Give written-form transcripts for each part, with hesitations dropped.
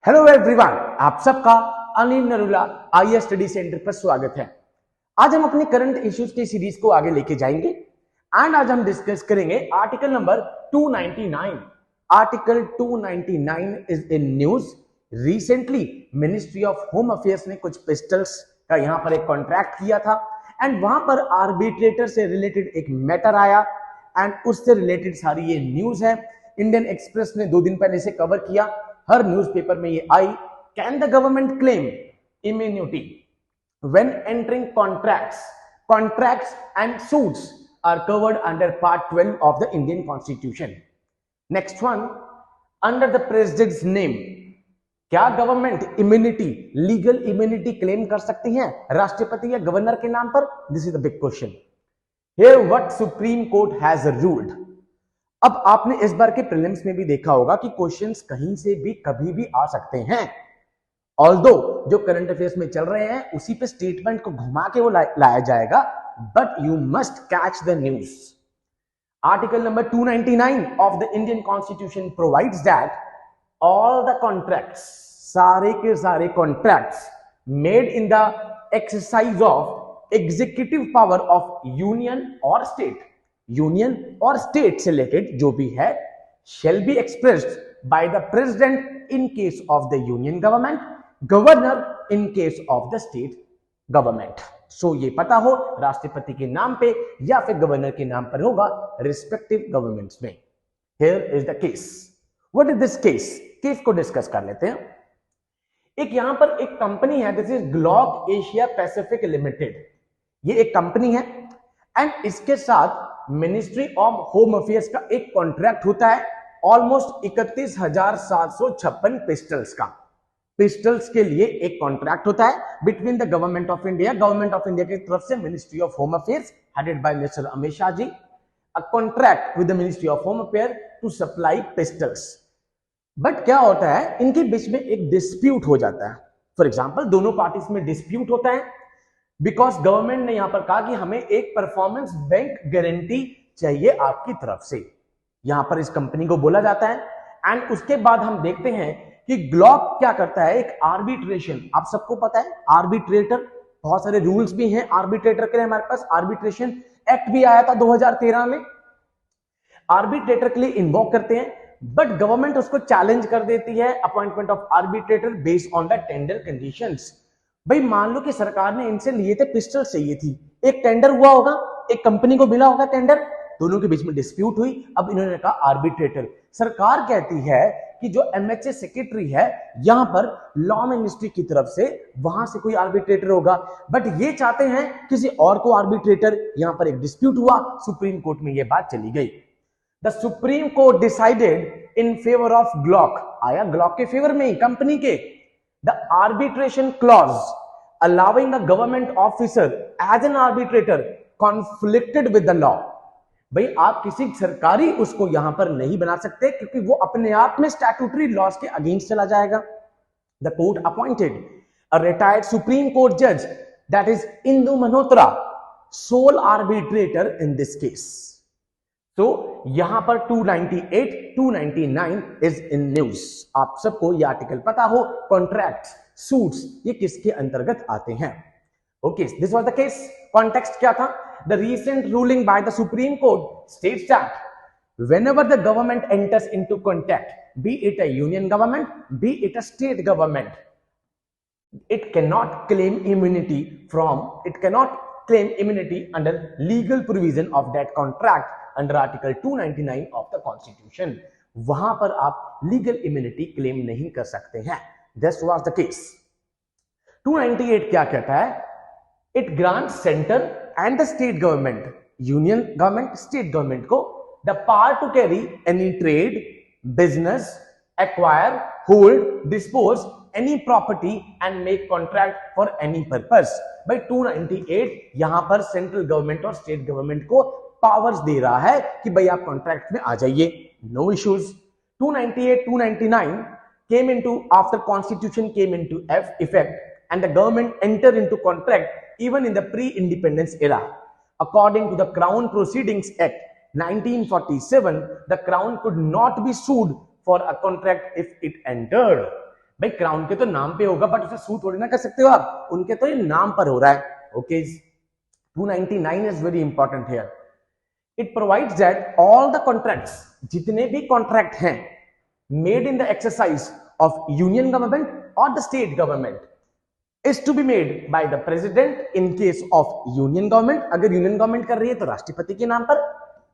Hello everyone, आप सबका Anil Narula IAS study centre पर स्वागत है। आज हम अपने करंट इश्यूज की सीरीज को आगे लेके जाएंगे एंड आज हम डिस्कस करेंगे article number 299। Article 299 is in news. Recently ministry of home affairs ने कुछ पिस्टल्स का यहां पर एक कॉन्ट्रैक्ट किया था एंड वहां पर आर्बिट्रेटर से रिलेटेड एक मैटर आया एंड उससे रिलेटेड सारी ये न्यूज है। इंडियन एक्सप्रेस ने 2 दिन पहले से कवर किया, हर न्यूज़पेपर में ये आई। Can the government claim immunity when entering contracts and suits are covered under part 12 of the Indian constitution. Next one, under the president's name, क्या government immunity, legal immunity claim कर सकती है राष्ट्रपति या गवर्नर के नाम पर? This is the big question. Here what supreme court has ruled. अब आपने इस बार के प्रीलिम्स में भी देखा होगा कि क्वेश्चंस कहीं से भी कभी भी आ सकते हैं। ऑल्दो जो करंट अफेयर्स में चल रहे हैं उसी पे स्टेटमेंट को घुमा के वो लाया जाएगा, but you must catch the news. Article number 299 of the Indian constitution provides that all the contracts, सारे के सारे contracts made in the exercise of executive power of union और स्टेट से रिलेटेड जो भी है, shall be expressed by the president in case of the union government, governor in case of the state government। So ये पता हो राष्ट्रपति के नाम पे या फिर गवर्नर के नाम पर होगा रिस्पेक्टिव गवर्नमेंट्स में। Here is the case. What is this case? Case को डिस्कस कर लेते हैं। एक यहां पर एक कंपनी है, this is Glock Asia Pacific limited. ये एक कंपनी है एंड इसके साथ मिनिस्ट्री ऑफ होम अफेयर्स का एक कॉन्ट्रैक्ट होता है ऑलमोस्ट 31,756 पिस्टल्स का। पिस्टल्स के लिए एक कॉन्ट्रैक्ट होता है between the government of India की तरफ से ministry of home affairs headed by mister Amit Shah ji, a contract with the ministry of home affair to supply pistols. But क्या होता है, इनके बीच में एक डिस्प्यूट हो जाता है। फॉर एग्जाम्पल दोनों पार्टीज में डिस्प्यूट होता है बिकॉज गवर्नमेंट ने यहां पर कहा कि हमें एक परफॉर्मेंस बैंक गारंटी चाहिए आपकी तरफ से, यहां पर इस कंपनी को बोला जाता है। एंड उसके बाद हम देखते हैं कि ग्लॉक क्या करता है, एक आर्बिट्रेशन, आप सबको पता है आर्बिट्रेटर, बहुत सारे रूल्स भी हैं आर्बिट्रेटर के लिए। हमारे पास आर्बिट्रेशन एक्ट भी आया था 2013 में। आर्बिट्रेटर के लिए इन्वोक करते हैं, बट गवर्नमेंट उसको चैलेंज कर देती है appointment of arbitrator based on the tender conditions. भाई मान लो कि सरकार ने इनसे लिए थे पिस्टल चाहिए थी, एक टेंडर हुआ होगा, एक कंपनी को मिला होगा टेंडर, दोनों के बीच में डिस्प्यूट हुई। अब इन्होंने कहा आर्बिट्रेटर। सरकार कहती है कि जो एमएचए सेक्रेटरी है यहां पर लॉ मिनिस्ट्री की तरफ से, वहां से कोई आर्बिट्रेटर होगा, बट ये चाहते हैं किसी और को आर्बिट्रेटर। यहां पर एक डिस्प्यूट हुआ, सुप्रीम कोर्ट में यह बात चली गई। The supreme court decided in favour of Glock, आया ग्लॉक के फेवर में ही, कंपनी के। The arbitration clause allowing a government officer as an arbitrator conflicted with the law। भाई आप किसी सरकारी उसको यहां पर नहीं बना सकते क्योंकि वो अपने आप में स्टैट्यूटरी लॉज के अगेंस्ट चला जाएगा। The court appointed a retired Supreme Court judge, that is Indu Malhotra, sole arbitrator in this case। तो यहां पर 298, 299 इज इन न्यूज। आप सबको यह आर्टिकल पता हो, कॉन्ट्रैक्ट, सूट्स, ये किसके अंतर्गत आते हैं। Okay, this was the case. Context क्या था? The recent ruling by the supreme court states that whenever the government enters into contract, B it a union government, B it a state government, it cannot claim immunity under legal provision of that contract under article 299 of the constitution। वहां पर आप legal immunity claim नहीं कर सकते हैं। This was the case. 298 क्या कहता है? It grant centre and the state government, union government, state government को the power to carry any trade, business, acquire, hold, dispose any property and make contract for any purpose। भाई 298 यहां पर central government और state government को powers दे रहा है कि भाई आप कॉन्ट्रैक्ट में आ जाइए, no issues. 298, 299 came into after constitution came into effect and the government entered into contract even in the pre-independence era। According to the Crown Proceedings Act 1947, the Crown could not be sued for a contract if it entered। भाई crown के तो नाम पे होगा but उसे सू थोड़ी ना कर सकते हो आप, उनके तो ये नाम पर हो रहा है। Okay 299 is very important here. It provides that all the contracts, जितने भी कॉन्ट्रैक्ट हैं made in the exercise of union government और the state government is to be made by the president in case of union government, अगर union government कर रही है तो राष्ट्रपति के नाम पर,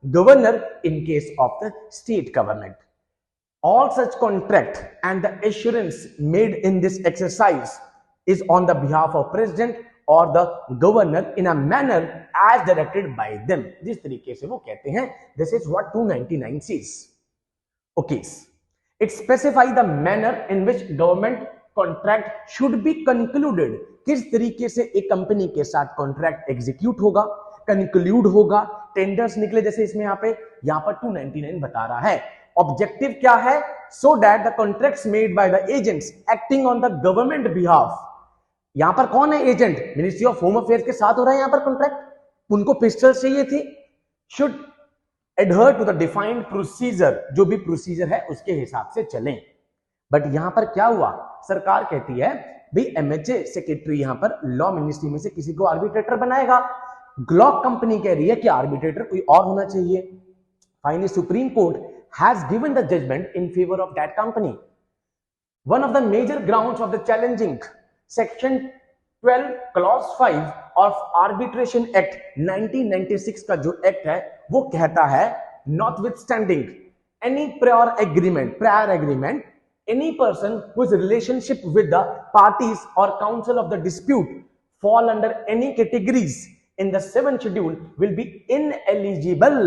governor in case of the state government. All such contract and the assurance made in this exercise is on the behalf of president or the governor in a manner as directed by them. जिस तरीके से वो कहते हैं, this is what 299 says. Okay, it specifies the manner in which government contract should be concluded, किस तरीके से एक कंपनी के साथ कॉन्ट्रैक्ट एग्जीक्यूट होगा, कंक्लूड होगा, टेंडर्स निकले जैसे इसमें यहां पर 299 बता रहा है। ऑब्जेक्टिव क्या है? So that the contracts made by the agents acting on the government behalf. यहां पर कौन है agent? Ministry of home affairs के साथ हो रहा है यहां पर कॉन्ट्रैक्ट, उनको पिस्टल्स चाहिए थी। Should adhere to the defined procedure, जो भी प्रोसीजर है उसके हिसाब से चलें। बट यहां पर क्या हुआ? सरकार कहती है भाई एमएचए सेक्रेटरी यहां पर लॉ मिनिस्ट्री में से किसी को आर्बिट्रेटर बनाएगा। ग्लॉक कंपनी कह रही है कि आर्बिट्रेटर कोई और होना चाहिए। Finally supreme court has given the judgement in favour of that company. One of the major grounds of the challenging section 12 clause 5 of arbitration act 1996 का जो एक्ट है वो कहता है notwithstanding any prior agreement any person whose relationship with the parties or counsel of the dispute fall under any categories in the 7th schedule will be ineligible।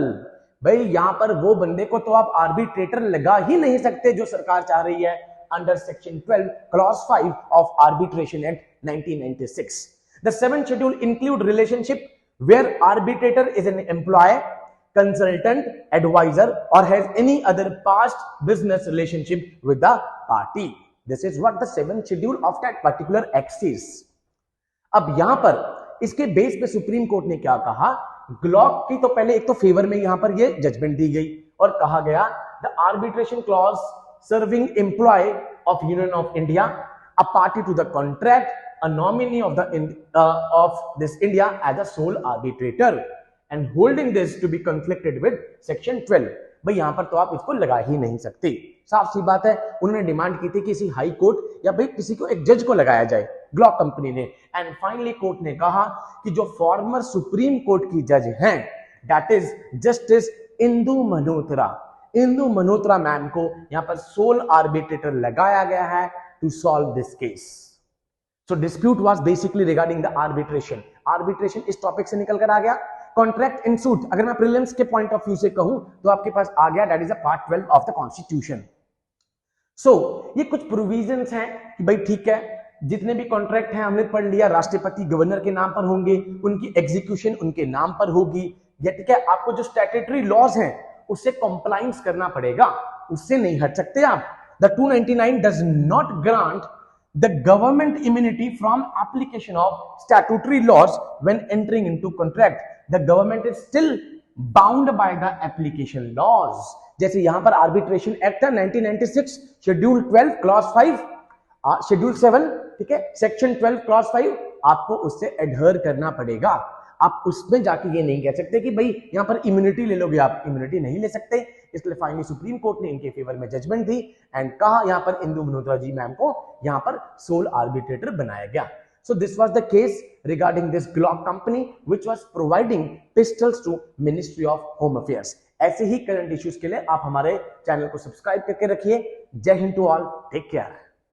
भाई यहां पर वो बंदे को तो आप आर्बिट्रेटर लगा ही नहीं सकते जो सरकार चाह रही है under section 12 clause 5 of arbitration act 1996। The 7th schedule include relationship where arbitrator is an employee, consultant, advisor or has any other past business relationship with the party. This is what the 7th schedule of that particular act says. अब यहां पर इसके base पे supreme court ने क्या कहा? Glock की तो पहले एक तो फेवर में यहां पर ये जजमेंट दी गई और कहा गया the arbitration clause serving employ of union of India, a party to the contract, a nominee of this India as a sole arbitrator and holding this to be conflicted with section 12। भाई यहां पर तो आप इसको लगा ही नहीं सकते, साफ सी बात है। उन्होंने डिमांड की थी किसी हाई कोर्ट या भाई किसी को एक जज को लगाया जाए, ग्लॉक कंपनी ने। एंड फाइनली कोर्ट ने कहा कि जो फॉर्मर सुप्रीम कोर्ट की जज हैं that is justice Indu Malhotra ma'am को यहां पर सोल आर्बिट्रेटर लगाया गया है to solve this case. So dispute was basically regarding the arbitration इस टॉपिक से निकल कर आ गया। कॉन्ट्रैक्ट इन सूट, अगर मैं प्रीलिम्स के पॉइंट ऑफ व्यू से कहूं तो आपके पास आ गया that is a part 12 of the constitution. So ये कुछ प्रोविजंस हैं कि भाई ठीक है जितने भी कॉन्ट्रैक्ट हैं हमने पढ़ लिया, राष्ट्रपति गवर्नर के नाम पर होंगे, उनकी एग्जीक्यूशन उनके नाम पर होगी। या ठीक है आपको जो स्टैट्यूटरी लॉज हैं उससे कंप्लायंस करना पड़ेगा, उससे नहीं हट सकते आप। The 299 does not grant the government immunity from application of statutory laws when entering into contract. The government is still bound by the application laws। जैसे यहां पर arbitration act है 1996 schedule 12 clause 5 schedule 7 ठीक है section 12 clause 5 आपको उससे adhere करना पड़ेगा। आप उसमें जाके ये नहीं कह सकते कि भाई यहां पर इम्यूनिटी ले लोगे, आप इम्यूनिटी नहीं ले सकते। इसलिए फाइनली सुप्रीम कोर्ट ने इनके फेवर में जजमेंट दी एंड कहा यहां पर इंदु मल्होत्रा जी मैम को यहां पर सोल आर्बिट्रेटर बनाया गया। So this was the case regarding this Glock company which was providing pistols to ministry of home affairs. ऐसे ही करंट इश्यूज के लिए आप हमारे चैनल को सब्सक्राइब करके रखिए। जय Hind to all, take care.